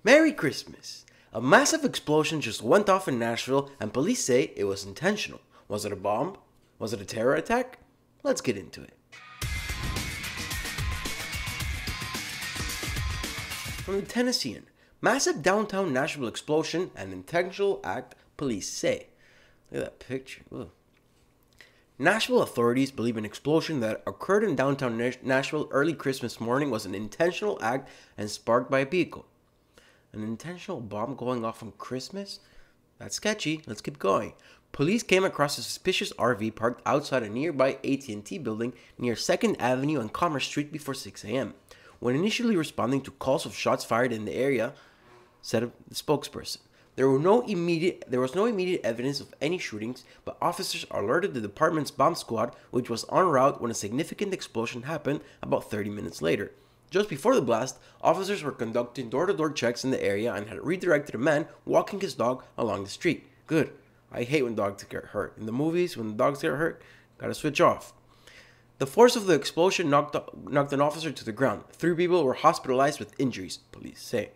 Merry Christmas! A massive explosion just went off in Nashville and police say it was intentional. Was it a bomb? Was it a terror attack? Let's get into it. From the Tennessean, massive downtown Nashville explosion and intentional act, police say. Look at that picture. Ugh. Nashville authorities believe an explosion that occurred in downtown Nashville early Christmas morning was an intentional act and sparked by a vehicle. An intentional bomb going off on Christmas? That's sketchy. Let's keep going. Police came across a suspicious RV parked outside a nearby AT&T building near 2nd Avenue and Commerce Street before 6 a.m. When initially responding to calls of shots fired in the area, said the spokesperson. There was no immediate evidence of any shootings, but officers alerted the department's bomb squad, which was en route when a significant explosion happened about 30 minutes later. Just before the blast, officers were conducting door-to-door checks in the area and had redirected a man walking his dog along the street. Good. I hate when dogs get hurt. In the movies, when the dogs get hurt, gotta switch off. The force of the explosion knocked an officer to the ground. 3 people were hospitalized with injuries, police say.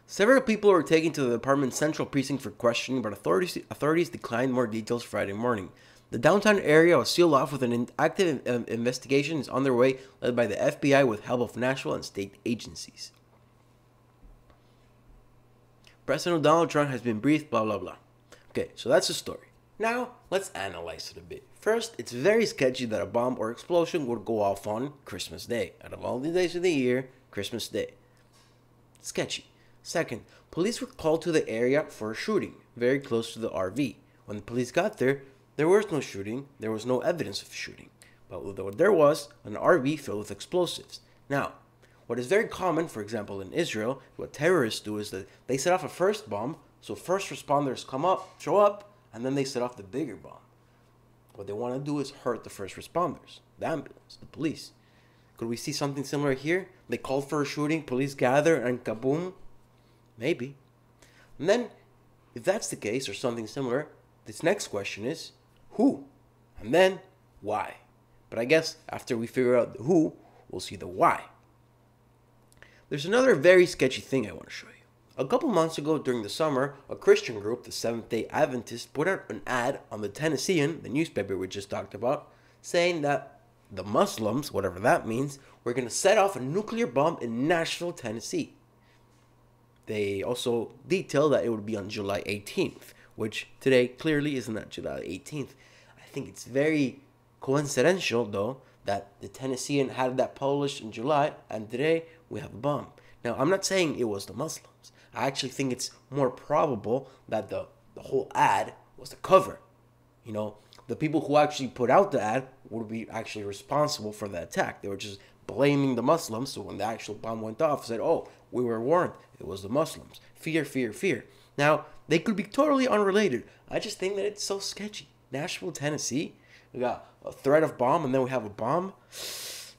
Several people were taken to the department's central precinct for questioning, but authorities declined more details Friday morning. The downtown area was sealed off with an active investigation is underway, led by the FBI with help of Nashville and state agencies. President Donald Trump has been briefed, blah, blah, blah. Okay, so that's the story. Now, let's analyze it a bit. First, it's very sketchy that a bomb or explosion would go off on Christmas Day. Out of all the days of the year, Christmas Day. Sketchy. Second, police were called to the area for a shooting, very close to the RV. When the police got there, there was no shooting, there was no evidence of shooting. But what there was, an RV filled with explosives. Now, what is very common, for example in Israel, what terrorists do is that they set off a first bomb, so first responders show up, and then they set off the bigger bomb. What they want to do is hurt the first responders, the ambulance, the police. Could we see something similar here? They called for a shooting, police gather, and kaboom. Maybe. And then, if that's the case or something similar, this next question is, who? And then, why? But I guess after we figure out the who, we'll see the why. There's another very sketchy thing I want to show you. A couple months ago during the summer, a Christian group, the Seventh-day Adventists, put out an ad on the Tennessean, the newspaper we just talked about, saying that the Muslims, whatever that means, were going to set off a nuclear bomb in Nashville, Tennessee. They also detailed that it would be on July 18th, which today clearly isn't at July 18th. I think it's very coincidental, though, that the Tennessean had that published in July, and today we have a bomb. Now, I'm not saying it was the Muslims. I actually think it's more probable that the whole ad was the cover. You know, the people who actually put out the ad would be actually responsible for the attack. They were just blaming the Muslims, so when the actual bomb went off, said, oh, we were warned, it was the Muslims. Fear, fear, fear. Now, they could be totally unrelated. I just think that it's so sketchy. Nashville, Tennessee, we got a threat of bomb, and then we have a bomb.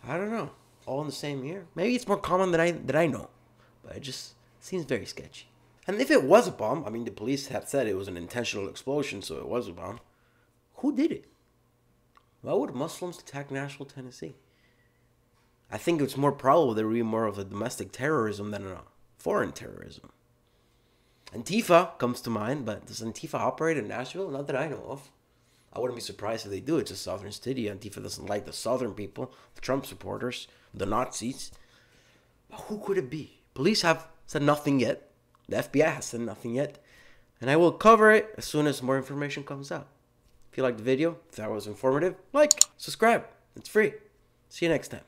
I don't know. All in the same year. Maybe it's more common than I know, but it just seems very sketchy. And if it was a bomb, I mean, the police have said it was an intentional explosion, so it was a bomb. Who did it? Why would Muslims attack Nashville, Tennessee? I think it's more probable there would be more of a domestic terrorism than a foreign terrorism. Antifa comes to mind, but does Antifa operate in Nashville? Not that I know of. I wouldn't be surprised if they do. It's a southern city. Antifa doesn't like the southern people, the Trump supporters, the Nazis. But who could it be? Police have said nothing yet. The FBI has said nothing yet. And I will cover it as soon as more information comes out. If you liked the video, if that was informative, like, subscribe. It's free. See you next time.